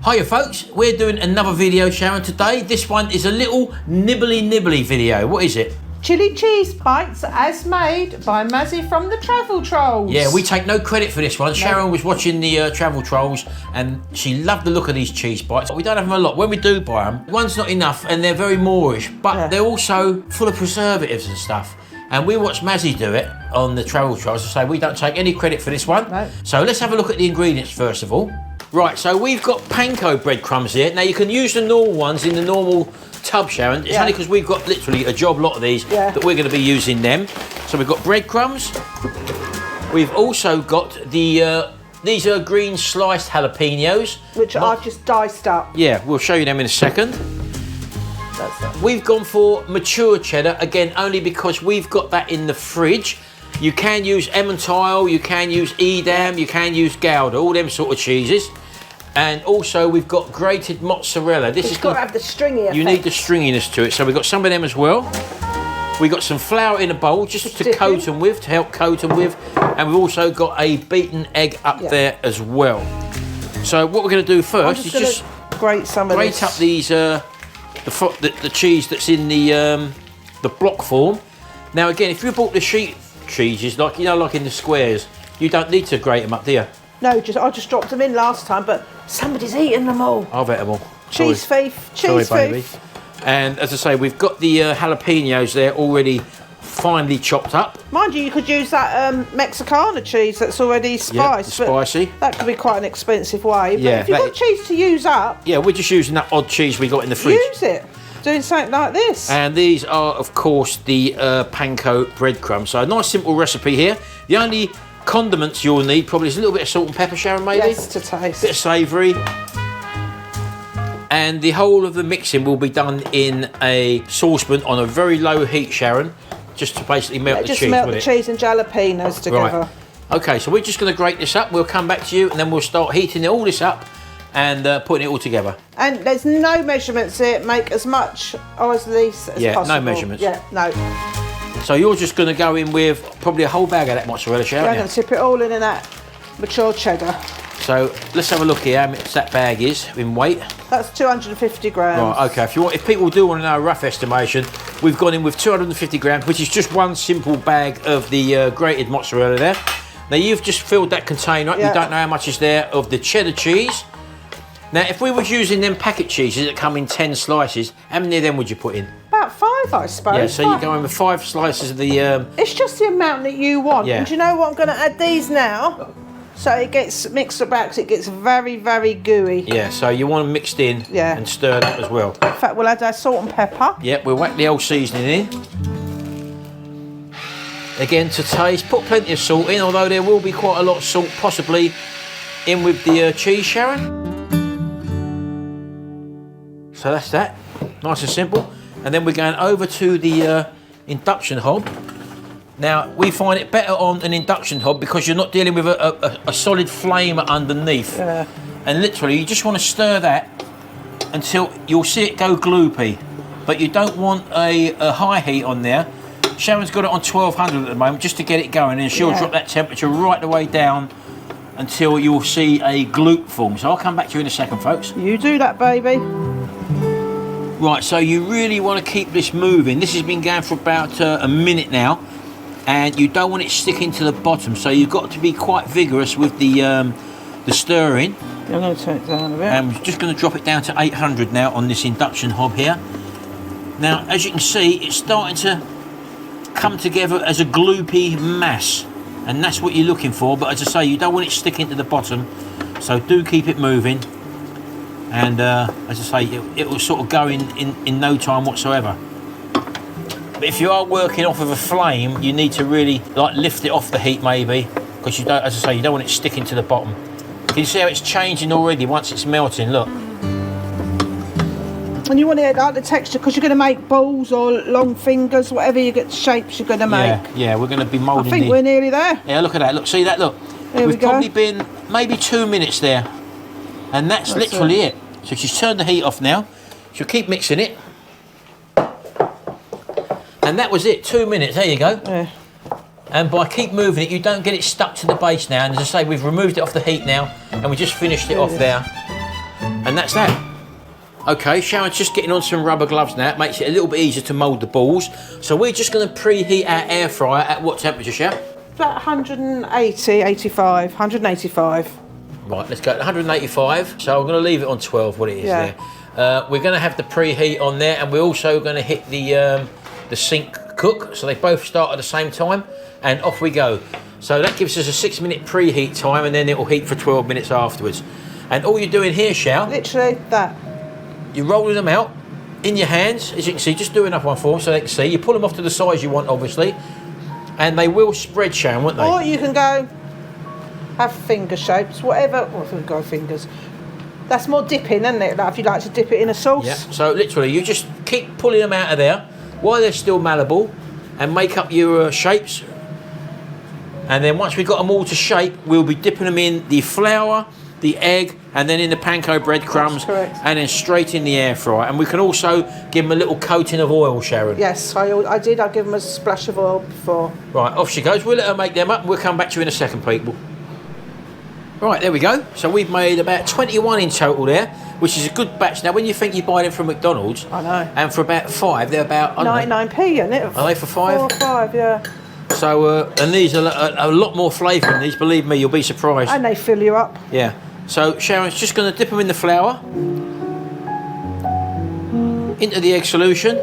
Hiya folks, we're doing another video, Sharon, today. This one is a little nibbly video. What is it? Chili cheese bites as made by Mazzy from the Travel Trolls. Yeah, we take no credit for this one. Sharon was watching the Travel Trolls and she loved the look of these cheese bites. We don't have them a lot. When we do buy them, one's not enough and they're very Moorish, but they're also full of preservatives and stuff. And we watched Mazzy do it on the Travel Trolls to say we don't take any credit for this one. No. So let's have a look at the ingredients first of all. Right, so we've got panko breadcrumbs here. Now you can use the normal ones in the normal tub, Sharon. It's only because we've got literally a job lot of these that we're going to be using them. So we've got breadcrumbs. We've also got the, these are green sliced jalapenos. Which I've just diced up. Yeah, we'll show you them in a second. That's it. We've gone for mature cheddar, again, only because we've got that in the fridge. You can use Emmentaler, you can use Edam, you can use Gouda, all them sort of cheeses. And also we've got grated mozzarella. This is got to have the stringy effect. You need the stringiness to it, so we've got some of them as well. We've got some flour in a bowl just to coat them with, to help coat them with. And we've also got a beaten egg up there as well. So what we're going to do first is just grate some of this. Grate up these the cheese that's in the block form. Now again, if you bought the sheet cheeses, like like in the squares, you don't need to grate them up, do you? No, I just dropped them in last time, but somebody's eaten them all. I've ate them all. Cheese thief, cheese thief. And as I say, we've got the jalapenos there already finely chopped up. Mind you, you could use that Mexicana cheese that's already spiced. Yeah, spicy. That could be quite an expensive way. But Yeah, if you've got cheese to use up, yeah, we're just using that odd cheese we got in the fridge. use it. Doing something like this. And these are, of course, the panko breadcrumbs. So a nice simple recipe here. The only condiments you'll need probably is a little bit of salt and pepper, Sharon, maybe? Yes, to taste. Bit of savoury. And the whole of the mixing will be done in a saucepan on a very low heat, Sharon, just to basically melt the cheese. Just melt the cheese and jalapenos together. Right. Okay, so we're just going to grate this up. We'll come back to you and then we'll start heating all this up and putting it all together. And there's no measurements here. Make as much or as least as possible. No measurements. Yeah, no. So you're just going to go in with probably a whole bag of that mozzarella, Sharon? I'm going to tip it all in that mature cheddar. So let's have a look here how much that bag is in weight. That's 250 grams. Right, okay. If people do want to know a rough estimation, we've gone in with 250 grams, which is just one simple bag of the grated mozzarella there. Now you've just filled that container up. You don't know how much is there of the cheddar cheese. Now, if we was using them packet cheeses that come in 10 slices, how many of them would you put in? About 5, I suppose. Yeah, so you're going with 5 slices of the... It's just the amount that you want. Yeah. And do you know what? I'm going to add these now, so it gets mixed about, because it gets very, very gooey. Yeah, so you want them mixed in and stirred up as well. In fact, we'll add our salt and pepper. Yep, we'll whack the old seasoning in. Again, to taste, put plenty of salt in, although there will be quite a lot of salt possibly in with the cheese, Sharon. So that's that, nice and simple. And then we're going over to the induction hob. Now, we find it better on an induction hob because you're not dealing with a solid flame underneath. Yeah. And literally, you just want to stir that until you'll see it go gloopy. But you don't want a high heat on there. Sharon's got it on 1200 at the moment just to get it going, and she'll drop that temperature right the way down until you'll see a gloop form. So I'll come back to you in a second, folks. You do that, baby. Right, so you really want to keep this moving. This has been going for about a minute now, and you don't want it sticking to the bottom. So you've got to be quite vigorous with the stirring. I'm going to turn it down a bit. I'm just going to drop it down to 800 now on this induction hob here. Now, as you can see, it's starting to come together as a gloopy mass, and that's what you're looking for. But as I say, you don't want it sticking to the bottom, so do keep it moving. And as I say, it will sort of go in no time whatsoever. But if you are working off of a flame, you need to really lift it off the heat maybe, because you don't, as I say, you don't want it sticking to the bottom. Can you see how it's changing already once it's melting? Look. And you want it like the texture, because you're going to make balls or long fingers, whatever you get shapes you're going to make. Yeah, we're going to be moulding. I think we're nearly there. Yeah, look at that. Look, see that? Look. We've probably been maybe 2 minutes there. And that's literally it. So she's turned the heat off now. She'll keep mixing it. And that was it, 2 minutes. There you go. Yeah. And by keep moving it, you don't get it stuck to the base now. And as I say, we've removed it off the heat now, and we just finished it off there. And that's that. Okay, Sharon's just getting on some rubber gloves now. It makes it a little bit easier to mould the balls. So we're just going to preheat our air fryer at what temperature, Sharon? About 180, 85, 185. Right, let's go to 185. So I'm going to leave it on 12, what it is Yeah. there. We're going to have the preheat on there, and we're also going to hit the sink cook. So they both start at the same time, and off we go. So that gives us a 6-minute preheat time, and then it will heat for 12 minutes afterwards. And all you're doing here, Shao, Literally that. you're rolling them out in your hands, as you can see. Just do enough one for them so they can see. You pull them off to the size you want, obviously, and they will spread, Sharon, won't they? Or you can go have finger shapes, whatever. Well, if we go fingers, that's more dipping, isn't it? Like if you like to dip it in a sauce. Yeah. So literally, you just keep pulling them out of there while they're still malleable, and make up your shapes. And then once we've got them all to shape, we'll be dipping them in the flour, the egg, and then in the panko breadcrumbs, correct. and then straight in the air fryer. And we can also give them a little coating of oil, Sharon. Yes, I did. I give them a splash of oil before. Right, off she goes. We'll let her make them up, and we'll come back to you in a second, people. Right, there we go. So we've made about 21 in total there, which is a good batch. Now, when you think you buy them from McDonald's, I know. and for about 5, they're about, I don't know, 99p, isn't it? are they for 5? 4 or 5, yeah. So, and these are a lot more flavour in these, believe me, you'll be surprised. And they fill you up. Yeah. So Sharon's just going to dip them in the flour, into the egg solution,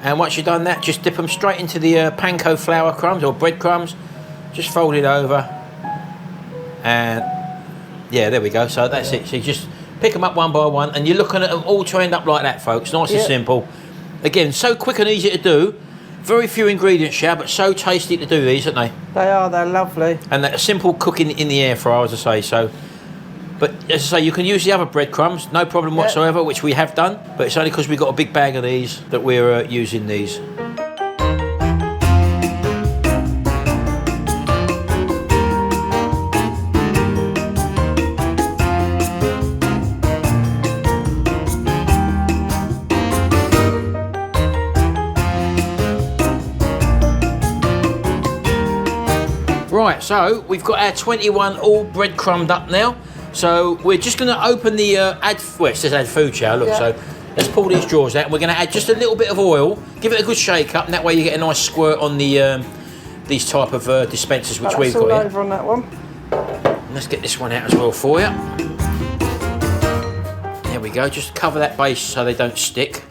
and once you've done that, just dip them straight into the panko flour crumbs or breadcrumbs. Just fold it over, and yeah, there we go. So that's it. So you just pick them up one by one, and you're looking at them all to end up like that, folks. Nice and simple. Again, so quick and easy to do. Very few ingredients, Shao, but so tasty to do these, aren't they? They are, they're lovely. And that simple cooking in the air fryer, as I say. So, but as I say, you can use the other breadcrumbs, no problem whatsoever, which we have done. But it's only because we've got a big bag of these that we're using these. Right, so we've got our 21 all breadcrumbed up now. So we're just going to open the it says add food, Shao, look. So let's pull these drawers out, and we're going to add just a little bit of oil, give it a good shake up, and that way you get a nice squirt on the these type of dispensers which we've got all here. over on that one. And let's get this one out as well for you. There we go, just cover that base so they don't stick.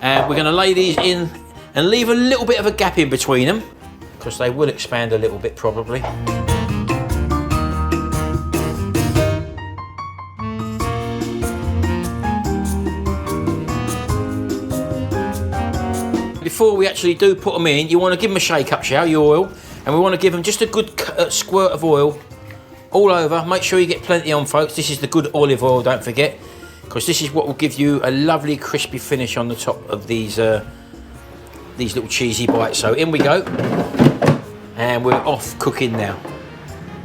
And we're going to lay these in and leave a little bit of a gap in between them, because they will expand a little bit probably. Before we actually do put them in, you want to give them a shake up, Shao, your oil, and we want to give them just a good squirt of oil all over. Make sure you get plenty on, folks. This is the good olive oil, don't forget, because this is what will give you a lovely crispy finish on the top of these little cheesy bites. So in we go. And we're off cooking now.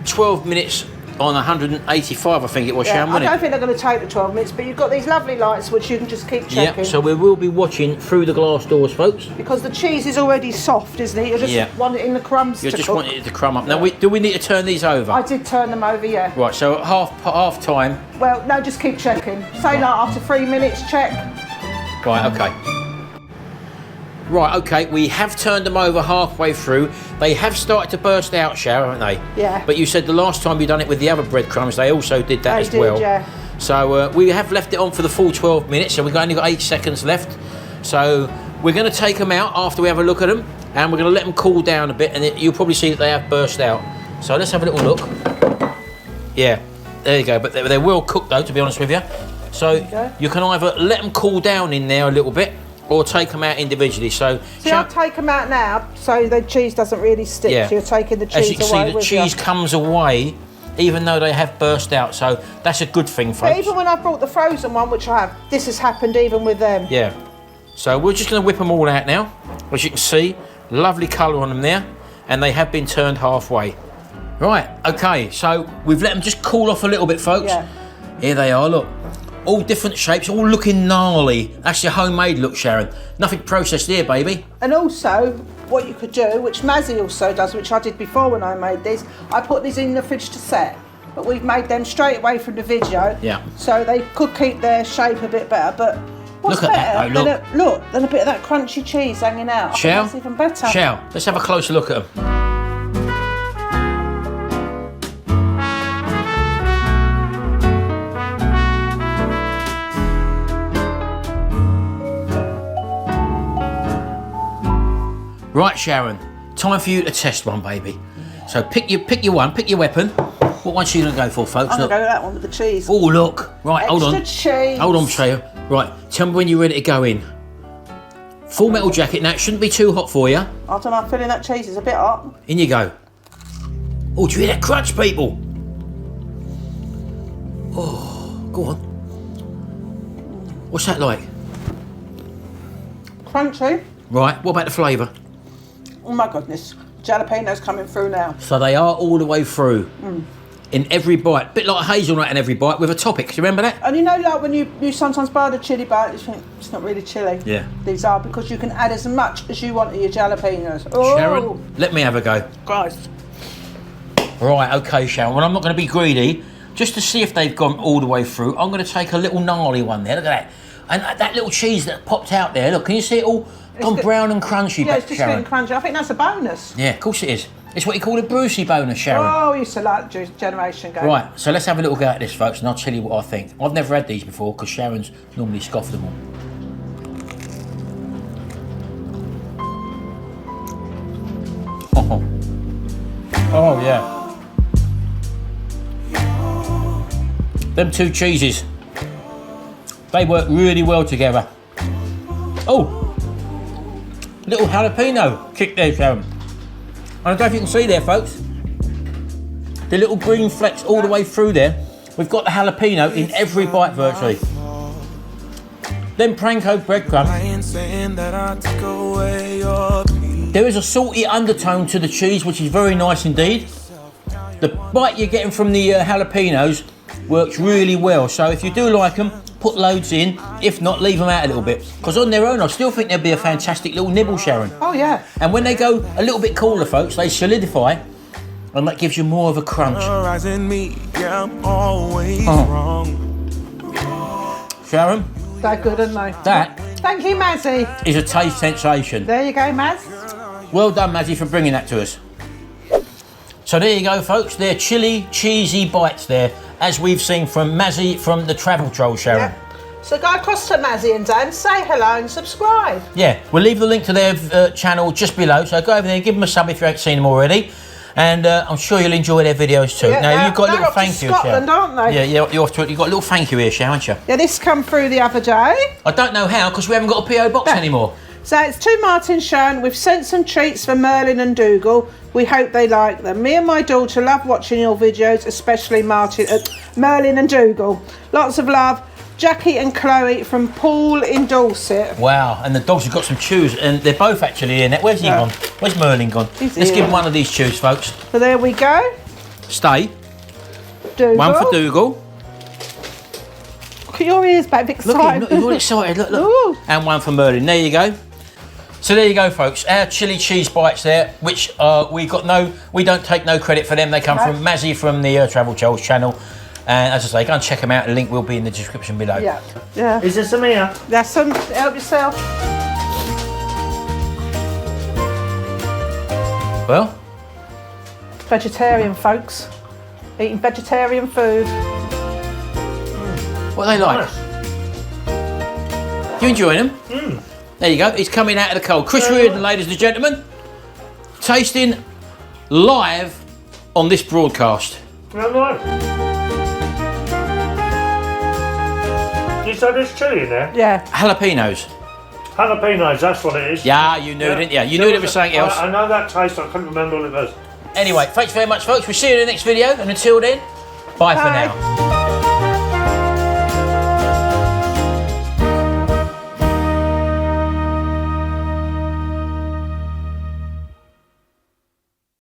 12 minutes on 185, I think it was, Sharon, I wasn't don't it? think they're going to take the 12 minutes, but you've got these lovely lights which you can just keep checking. Yeah, so we will be watching through the glass doors, folks. Because the cheese is already soft, isn't it? You just want it in the crumbs You to just cook. want it to crumb up. Now, do we need to turn these over? I did turn them over, yeah. Right, so at half time. Well, no, just keep checking. Say like after 3 minutes, check. Right, okay. Right, okay, we have turned them over halfway through. They have started to burst out, Shao, haven't they? Yeah. But you said the last time you done it with the other breadcrumbs, they also did that as well. Yeah. So we have left it on for the full 12 minutes, so we've only got 8 seconds left. So we're going to take them out after we have a look at them, and we're going to let them cool down a bit, and you'll probably see that they have burst out. So let's have a little look. Yeah, there you go. But they're well cooked, though, to be honest with you. So you can either let them cool down in there a little bit, or take them out individually. So I'll take them out now so the cheese doesn't really stick. Yeah. So you're taking the cheese as you can away see, the cheese comes away even though they have burst out. So that's a good thing, folks. But even when I brought the frozen one, which I have, this has happened even with them. Yeah. So we're just going to whip them all out now. As you can see, lovely colour on them there, and they have been turned halfway. Right, okay, so we've let them just cool off a little bit, folks. Yeah. Here they are, look. All different shapes, all looking gnarly. That's your homemade look, Sharon. Nothing processed here, baby. And also, what you could do, which Mazzy also does, which I did before when I made these, I put these in the fridge to set. but we've made them straight away from the video. Yeah. So they could keep their shape a bit better, but what's Look at that, better though, than a bit of that crunchy cheese hanging out? I think Shell? that's even better. Shell, let's have a closer look at them. Right, Sharon, time for you to test one, baby. So pick your weapon. What one are you gonna go for, folks? I'm going Look. to go with that one with the cheese. Oh, look. Right, hold on. Extra cheese. Hold on, Sharon. Right, tell me when you're ready to go in. Full metal jacket. Now, it shouldn't be too hot for you. I don't know, I'm feeling that cheese is a bit hot. In you go. Oh, do you hear that crunch, people? Oh, go on. What's that like? Crunchy. Right, what about the flavour? Oh my goodness. Jalapeno's coming through now. So they are all the way through. In every bite. Bit like a hazelnut in every bite with a topic. Do you remember that? And you know, like when you sometimes buy the chili bite, you think it's not really chili. Yeah. These are, because you can add as much as you want to your jalapenos. Oh, Sharon, let me have a go. Christ. Right, okay, Sharon. Well, I'm not going to be greedy. Just to see if they've gone all the way through, I'm going to take a little gnarly one there. Look at that. And that little cheese that popped out there, look, can you see it all gone brown and crunchy Yeah, back, it's just Sharon? getting crunchy. I think that's a bonus. Yeah, of course it is. It's what you call a Brucey bonus, Sharon. Oh, I used to like Generation Game. Right, so let's have a little go at this, folks, and I'll tell you what I think. I've never had these before because Sharon's normally scoffed them all. Oh, yeah. Them two cheeses, they work really well together. Oh, little jalapeno kick there, Sharon. I don't know if you can see there, folks. The little green flecks all the way through there. We've got the jalapeno in every bite virtually. Then Pranko breadcrumbs. There is a salty undertone to the cheese, which is very nice indeed. The bite you're getting from the jalapenos works really well. So if you do like them, put loads in. If not, leave them out a little bit. Because on their own, I still think they'd be a fantastic little nibble, Sharon. Oh, yeah. And when they go a little bit cooler, folks, they solidify, and that gives you more of a crunch. Sharon, They're good, aren't they? that Thank you, Mazzy. is a taste sensation. There you go, Maz. Well done, Mazzy, for bringing that to us. So there you go, folks. They're chili, cheesy bites there, as we've seen from Mazzy from the Travel Troll, Sharon. Yeah. So go across to Mazzy and Dan, say hello and subscribe. Yeah, we'll leave the link to their channel just below, so go over there and give them a sub if you haven't seen them already. And I'm sure you'll enjoy their videos too. Yeah, now, you've got a they're little off to thank you, Scotland, Sharon. aren't they? Yeah, you've got a little thank you here, Sharon, haven't you? Yeah, this come through the other day. I don't know how, because we haven't got a PO box anymore. So it's to Martin Sharon. We've sent some treats for Merlin and Dougal. We hope they like them. Me and my daughter love watching your videos, especially Merlin and Dougal. Lots of love. Jackie and Chloe from Paul in Dorset. Wow, and the dogs have got some chews, and they're both actually in it. Where's he gone? Where's Merlin gone? He's Let's here. give him one of these chews, folks. So there we go. Stay. Dougal. One for Dougal. Look at your ears, babe. Look, Excited. he's all excited. Look, look. Ooh. And one for Merlin. There you go. So there you go, folks. Our chili cheese bites there, which we don't take no credit for them. They come from Mazzy from the Travel Trolls channel. And as I say, go and check them out. The link will be in the description below. Yeah. Yeah. Is there some here? That's some. Help yourself. Well, Vegetarian, folks. Eating vegetarian food. what are they like? Nice. You enjoying them? There you go. He's coming out of the cold. Chris Reardon, ladies and gentlemen, tasting live on this broadcast. Right. You said there's chili in there? Yeah. Jalapenos. Jalapenos, that's what it is. Yeah, you knew, didn't you? You knew there was something else. I know that taste, I couldn't remember what it was. Anyway, thanks very much, folks. We'll see you in the next video. And until then, bye. For now.